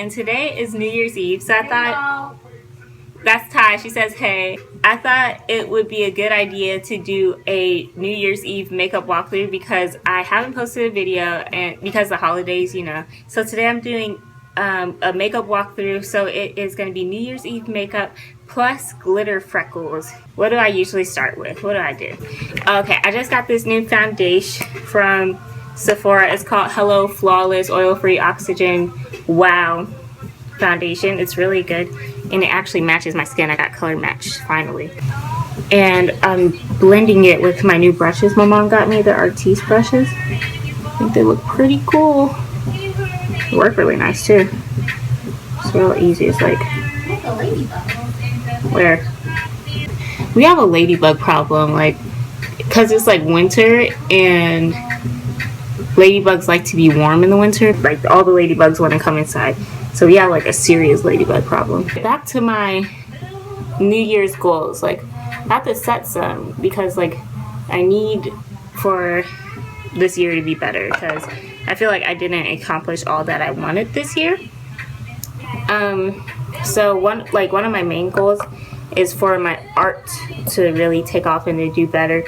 and today is New Year's Eve, so I thought, that's Ty, she says hey. I thought it would be a good idea to do a New Year's Eve makeup walkthrough because I haven't posted a video and because the holidays, you know. So today I'm doing a makeup walkthrough, so it is going to be New Year's Eve makeup plus glitter freckles. What do I usually start with? What do I do? Okay, I just got this new foundation from Sephora. It's called Hello Flawless Oil-Free Oxygen Wow foundation. It's really good and it actually matches my skin. I got color matched finally. And I'm blending it with my new brushes my mom got me, the Artiste brushes. I think they look pretty cool. They work really nice too. It's real easy. It's like, where? We have a ladybug problem, like, because it's like winter and ladybugs like to be warm in the winter. Like all the ladybugs want to come inside. So we have like a serious ladybug problem. Back to my New Year's goals. Like I have to set some because like I need for this year to be better because I feel like I didn't accomplish all that I wanted this year. So one of my main goals is for my art to really take off and to do better.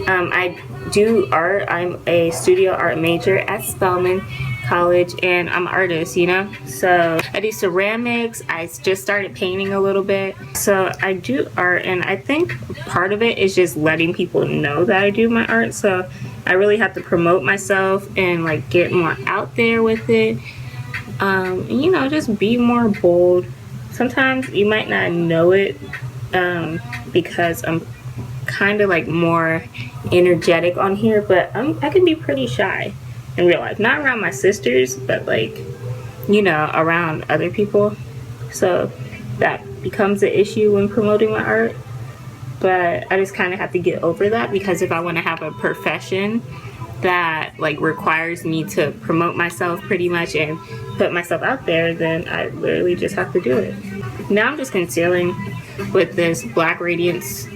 I do art. I'm a studio art major at Spelman College and I'm an artist, you know. So I do ceramics. I just started painting a little bit. So I do art and I think part of it is just letting people know that I do my art. So I really have to promote myself and like get more out there with it. You know, just be more bold. Sometimes you might not know it because I'm kind of like more energetic on here, but I can be pretty shy in real life. Not around my sisters, but like, you know, around other people. So that becomes an issue when promoting my art. But I just kind of have to get over that because if I want to have a profession that like requires me to promote myself pretty much and put myself out there, then I literally just have to do it. Now I'm just concealing with this Black Radiance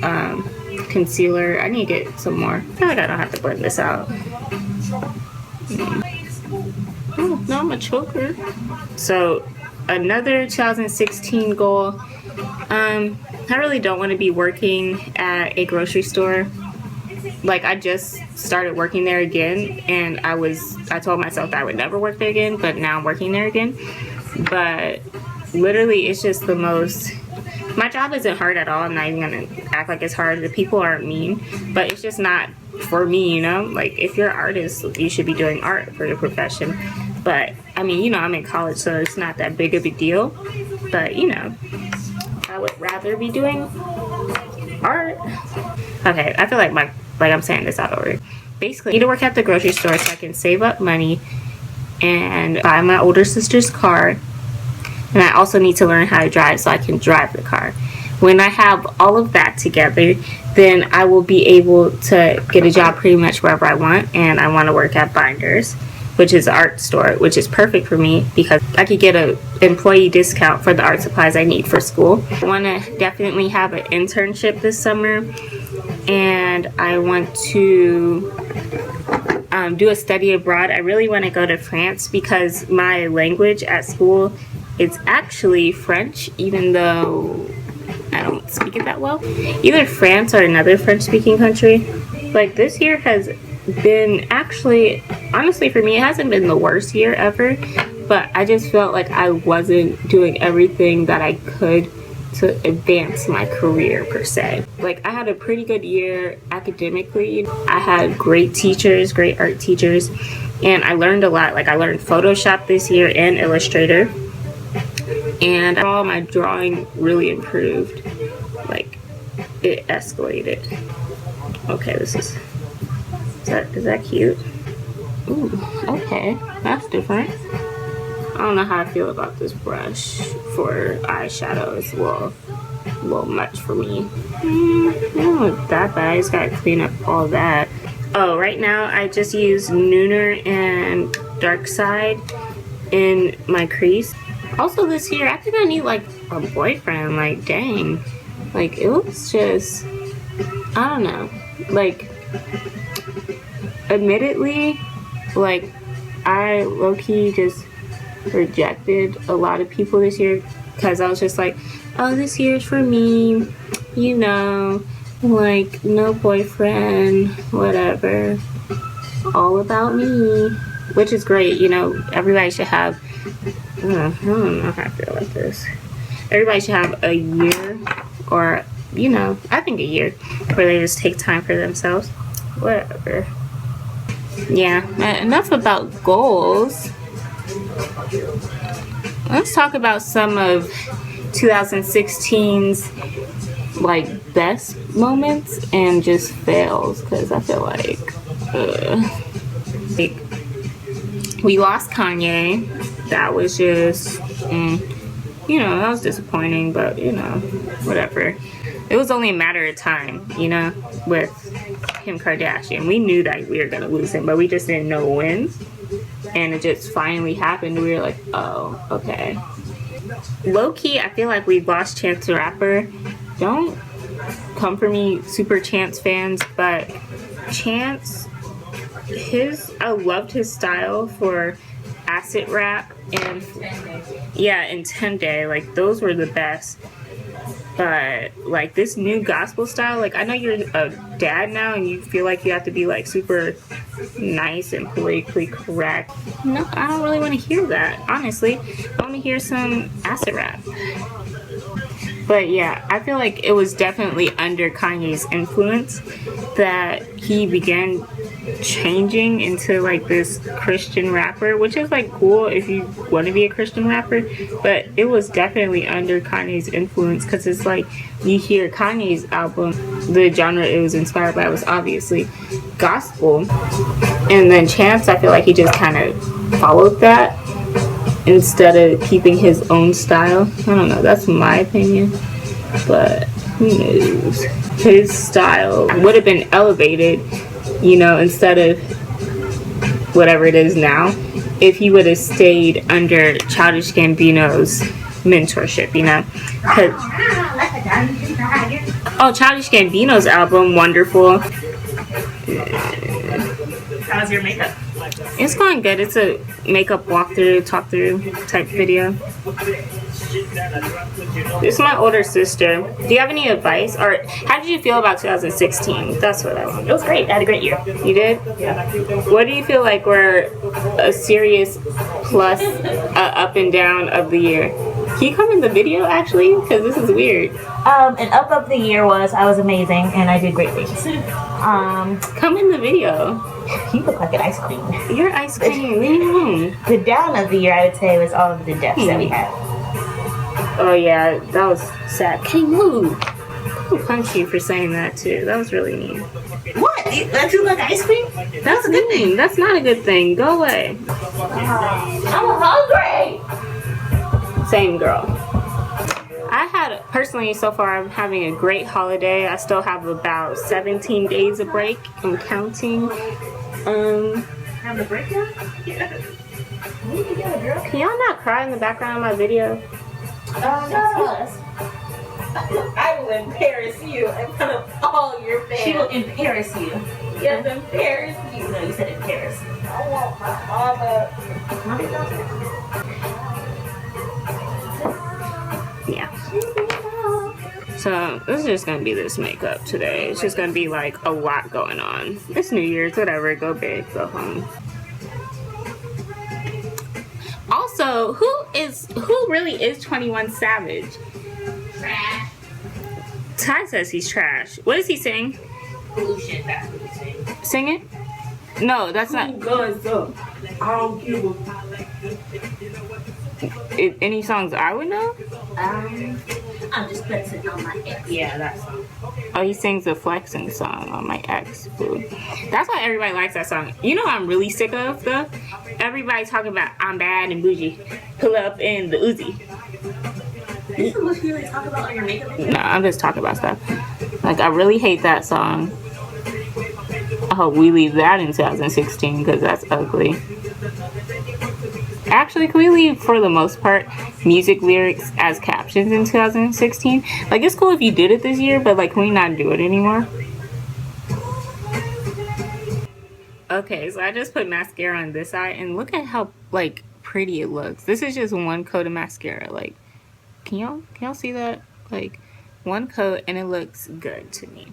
concealer. I need to get some more. I feel like I don't have to blend this out. Oh, no, I'm a choker. So another 2016 goal. I really don't want to be working at a grocery store. Like I just started working there again and I told myself that I would never work there again, but now I'm working there again. But literally it's just the most, my job isn't hard at all. I'm not even gonna act like it's hard. The people aren't mean, but it's just not for me, you know. Like if you're an artist, you should be doing art for your profession. But I mean, you know, I'm in college, so it's not that big of a deal. But you know, I would rather be doing art. Okay, I feel like I'm saying this out of order. Basically, I need to work at the grocery store so I can save up money and buy my older sister's car. And I also need to learn how to drive so I can drive the car. When I have all of that together, then I will be able to get a job pretty much wherever I want. And I want to work at Binders, which is an art store, which is perfect for me because I could get an employee discount for the art supplies I need for school. I want to definitely have an internship this summer. And I want to do a study abroad. I really want to go to France because my language at school is actually French, even though I don't speak it that well. Either France or another French-speaking country. Like this year has been actually, honestly for me, it hasn't been the worst year ever, but I just felt like I wasn't doing everything that I could to advance my career per se. Like I had a pretty good year academically. I had great teachers, great art teachers, and I learned a lot. Like I learned Photoshop this year and Illustrator, and all my drawing really improved. Like it escalated. Okay, is that cute? Ooh, okay, that's different. I don't know how I feel about this brush for eyeshadow. It's a little much for me. It don't look that bad. I just gotta clean up all that. Oh, right now I just use Nooner and Dark Side in my crease. Also this year, I think I need like a boyfriend. Like dang, like it looks just, I don't know. Like admittedly, like I low-key just rejected a lot of people this year because I was just like, oh, this year's for me, you know, like no boyfriend, whatever, all about me, which is great. You know, everybody should have, I don't know how I feel like this. Everybody should have a year, or, you know, I think a year, where they just take time for themselves. Whatever. Yeah, enough about goals. Let's talk about some of 2016's like best moments and just fails, because I feel like we lost Kanye. That was just you know, that was disappointing, but you know, whatever. It was only a matter of time, you know, with Kim Kardashian. We knew that we were gonna lose him, but we just didn't know when. And it just finally happened. We were like, oh, okay. Low-key, I feel like we lost Chance the Rapper. Don't come for me, super Chance fans, but Chance, I loved his style for acid rap and and 10 Day. Like, those were the best. But like this new gospel style, like I know you're a dad now and you feel like you have to be like super nice and politically correct. No, I don't really want to hear that, honestly. I want to hear some acid rap. But yeah, I feel like it was definitely under Kanye's influence that he began changing into like this Christian rapper, which is like cool if you want to be a Christian rapper, but it was definitely under Kanye's influence, because it's like you hear Kanye's album, the genre it was inspired by was obviously gospel, and then Chance, I feel like he just kind of followed that instead of keeping his own style. I don't know, that's my opinion, but who knows. His style would have been elevated, you know, instead of whatever it is now, if he would have stayed under Childish Gambino's mentorship, you know. Childish Gambino's album, Wonderful. How's your makeup? It's going good. It's a makeup walkthrough, talk through type video. This is my older sister. Do you have any advice, or how did you feel about 2016? That's what I want. It was great. I had a great year. You did? Yeah. What do you feel like were a serious plus up and down of the year? Can you come in the video actually? Because this is weird. An up of the year was I was amazing and I did great things. Come in the video. You look like an ice cream. You're ice cream. Leave me alone. The down of the year, I would say, was all of the deaths that we had. Oh yeah, that was sad. Can you move? I'll punch you for saying that too. That was really mean. What? That you look like ice cream? That's a good thing. That's not a good thing. Go away. I'm hungry. Same girl. I had, personally, so far, I'm having a great holiday. I still have about 17 days of break. I'm counting. Have a break now? Yeah. Can y'all not cry in the background of my video? I will embarrass you in front of all your fans. She will embarrass you. Yes, embarrass you. No, you said embarrass. I want my mama. Yeah. So this is just gonna be this makeup today. It's just gonna be like a lot going on. It's New Year's, whatever. Go big, go home. Also, who really is 21 Savage? Trash. Ty says he's trash. What does he sing? Pollution. That's what he's saying. Sing it? No, that's not. Guns up. I don't give a. Any songs I would know? I'm just flexing on my ex. Yeah, that song. Oh, he sings the flexing song on my ex. Boo. That's why everybody likes that song. You know what I'm really sick of though? Everybody talking about I'm bad and bougie. Pull up in the Uzi. Is this what you really talk about on your makeup? No, I'm just talking about stuff. Like, I really hate that song. I hope we leave that in 2016 because that's ugly. Actually, can we leave, for the most part, music lyrics as captions in 2016? Like, it's cool if you did it this year, but, like, can we not do it anymore? Okay, so I just put mascara on this eye, and look at how, like, pretty it looks. This is just one coat of mascara. Like, can y'all see that? Like, one coat and it looks good to me.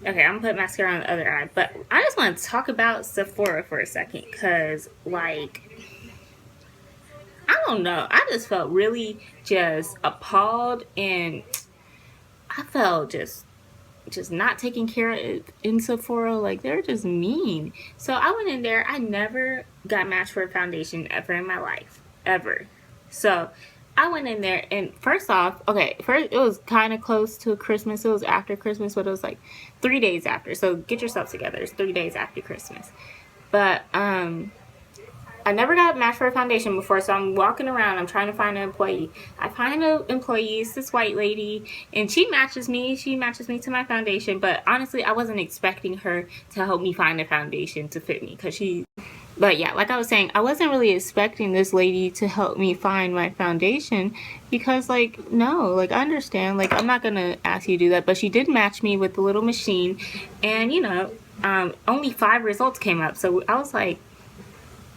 Okay, I'm gonna put mascara on the other eye, but I just want to talk about Sephora for a second, because, like, I don't know, I just felt really just appalled, and I felt just not taken care of in Sephora. Like, they're just mean. So I went in there. I never got matched for a foundation ever in my life, ever. So I went in there, and first off, okay, first it was kind of close to Christmas. It was after Christmas, but it was like 3 days after. So get yourself together. It's 3 days after Christmas. But I never got matched for a foundation before, so I'm walking around. I'm trying to find an employee. I find an employee. It's this white lady, and she matches me. She matches me to my foundation. But honestly, I wasn't expecting her to help me find a foundation to fit me, because she. But yeah, like I was saying, I wasn't really expecting this lady to help me find my foundation, because, like, no, like, I understand, like, I'm not gonna ask you to do that. But she did match me with the little machine, and you know, only 5 results came up. So I was like,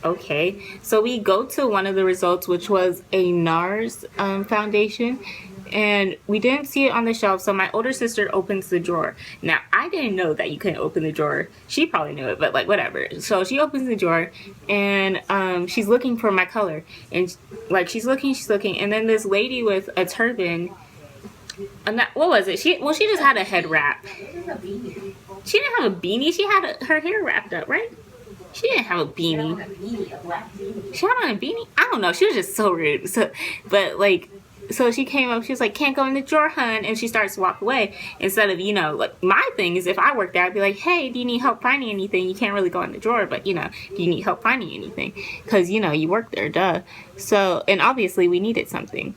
okay. So we go to one of the results, which was a NARS foundation, and we didn't see it on the shelf. So my older sister opens the drawer. Now, I didn't know that you couldn't open the drawer. She probably knew it, but like, whatever. So she opens the drawer, and she's looking for my color, and like, she's looking, and then this lady with a turban, what was it? She just had a head wrap. She didn't have a beanie. She had her hair wrapped up, right? She didn't have a beanie. She had on a beanie? I don't know. She was just so rude. So, but like, so she came up. She was like, "Can't go in the drawer, hun." And she starts to walk away. Instead of, you know, like, my thing is, if I worked there, I'd be like, "Hey, do you need help finding anything? You can't really go in the drawer, but, you know, do you need help finding anything?" Because, you know, you work there, duh. So, and obviously we needed something.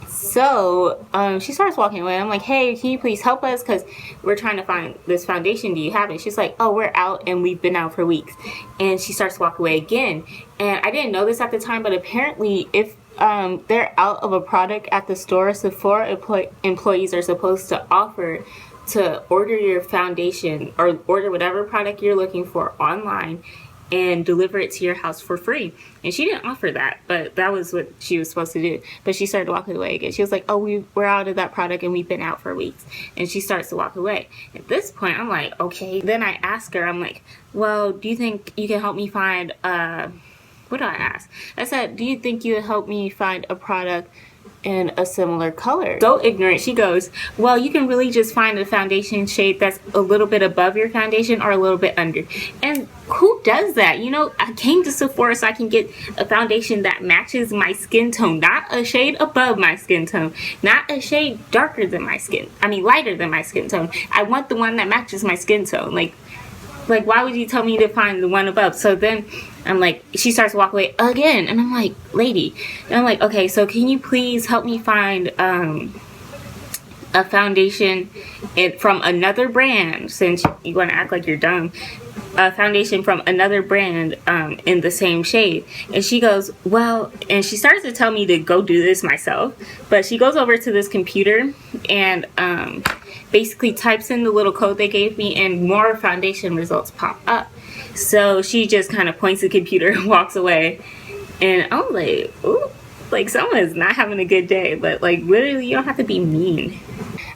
So she starts walking away. I'm like, "Hey, can you please help us? Because we're trying to find this foundation. Do you have it?" She's like, "Oh, we're out, and we've been out for weeks." And she starts to walk away again. And I didn't know this at the time, but apparently if they're out of a product at the store, Sephora employees are supposed to offer to order your foundation or order whatever product you're looking for online and deliver it to your house for free. And she didn't offer that, but that was what she was supposed to do. But she started walking away again. She was like, "Oh, we're out of that product, and we've been out for weeks." And she starts to walk away. At this point, I'm like, okay. Then I ask her, I'm like, "Well, do you think you can help me find what do I ask? I said, "Do you think you would help me find a product in a similar color?" So ignorant. She goes, "Well, you can really just find a foundation shade that's a little bit above your foundation or a little bit under." And who does that? You know, I came to Sephora so I can get a foundation that matches my skin tone, not a shade above my skin tone, not a shade darker than my skin. I mean, lighter than my skin tone. I want the one that matches my skin tone. Like, why would you tell me to find the one above? So then I'm like, she starts to walk away again, and I'm like, "Lady," and I'm like, "Okay, so can you please help me find a foundation from another brand, since you want to act like you're dumb, a foundation from another brand in the same shade." And she goes, "Well," and she starts to tell me to go do this myself, but she goes over to this computer and basically types in the little code they gave me, and more foundation results pop up. So she just kind of points the computer and walks away, and I'm like, ooh, like, someone is not having a good day. But like, literally, you don't have to be mean.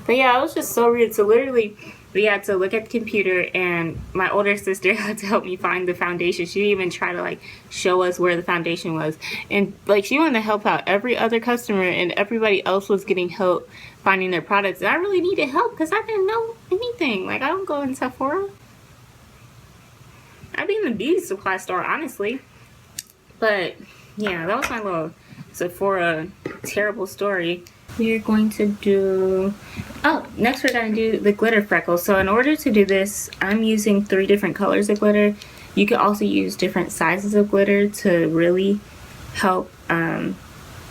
But yeah, I was just so rude. So literally, we had to look at the computer, and my older sister had to help me find the foundation. She didn't even try to like show us where the foundation was, and like, she wanted to help out every other customer, and everybody else was getting help finding their products. And I really needed help because I didn't know anything. Like, I don't go in Sephora. I'd be in the beauty supply store, honestly. But yeah, that was my little Sephora terrible story. We're going to do, next we're going to do the glitter freckles. So in order to do this, I'm using 3 different colors of glitter. You could also use different sizes of glitter to really help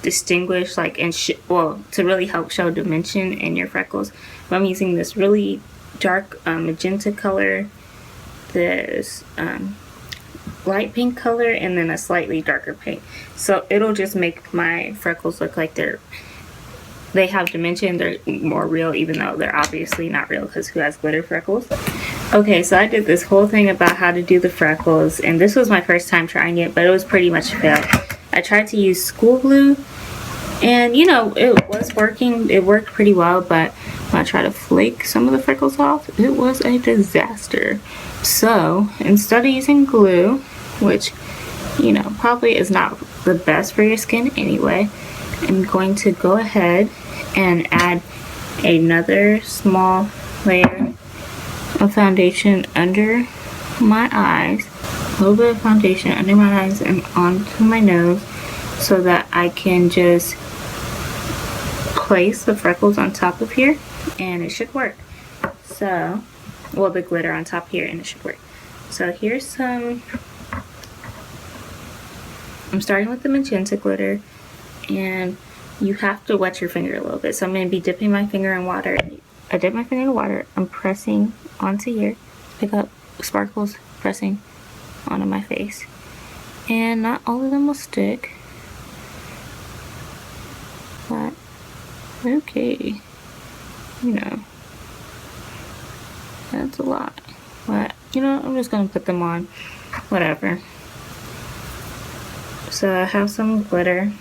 distinguish, like, and to really help show dimension in your freckles. But I'm using this really dark magenta color, this light pink color, and then a slightly darker pink. So it'll just make my freckles look like they have dimension, they're more real, even though they're obviously not real, because who has glitter freckles? Okay, so I did this whole thing about how to do the freckles, and this was my first time trying it, but it was pretty much a fail. I tried to use school glue, and you know, it was working. It worked pretty well, but when I tried to flake some of the freckles off, it was a disaster. So instead of using glue, which, you know, probably is not the best for your skin anyway, I'm going to go ahead and add another small layer of foundation under my eyes, a little bit of foundation under my eyes and onto my nose, so that I can just place the freckles on top of here, and it should work. So, well, the glitter on top here, and it should work. So here's some, I'm starting with the magenta glitter, and you have to wet your finger a little bit. So I'm going to be dipping my finger in water. I dip my finger in water, I'm pressing onto here, pick up sparkles, pressing onto my face. And not all of them will stick, but okay, you know, that's a lot. But, you know, I'm just going to put them on, whatever. So I have some glitter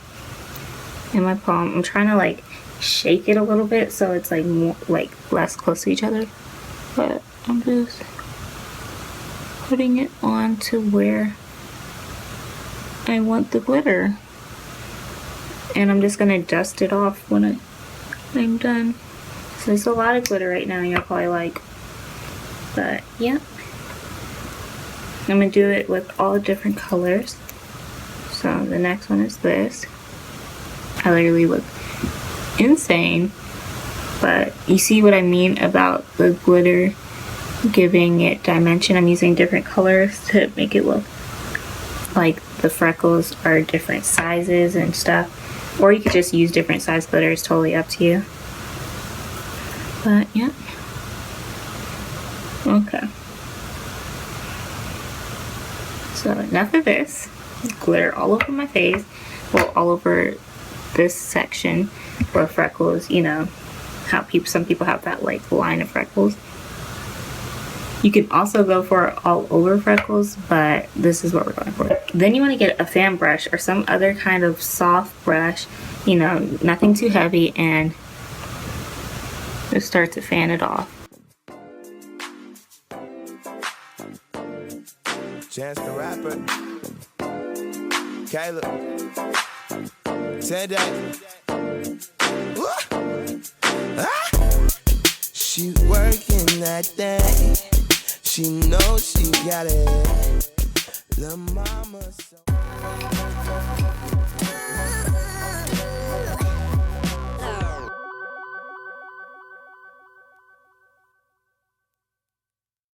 in my palm. I'm trying to like shake it a little bit so it's like more, like less close to each other, but I'm just putting it on to where I want the glitter, and I'm just gonna dust it off when I'm done. So there's a lot of glitter right now, you're probably like, but yeah, I'm gonna do it with all different colors. So the next one is this. I literally look insane, but you see what I mean about the glitter giving it dimension. I'm using different colors to make it look like the freckles are different sizes and stuff, or you could just use different size glitter. It's totally up to you. But yeah, okay, so enough of this glitter all over my face, well, all over this section for freckles. You know how some people have that like line of freckles. You can also go for all over freckles, but this is what we're going for. Then you want to get a fan brush or some other kind of soft brush, you know, nothing too heavy, and just start to fan it off. Chance the Rapper, Caleb, today. She working that day. She knows she got it. The mama so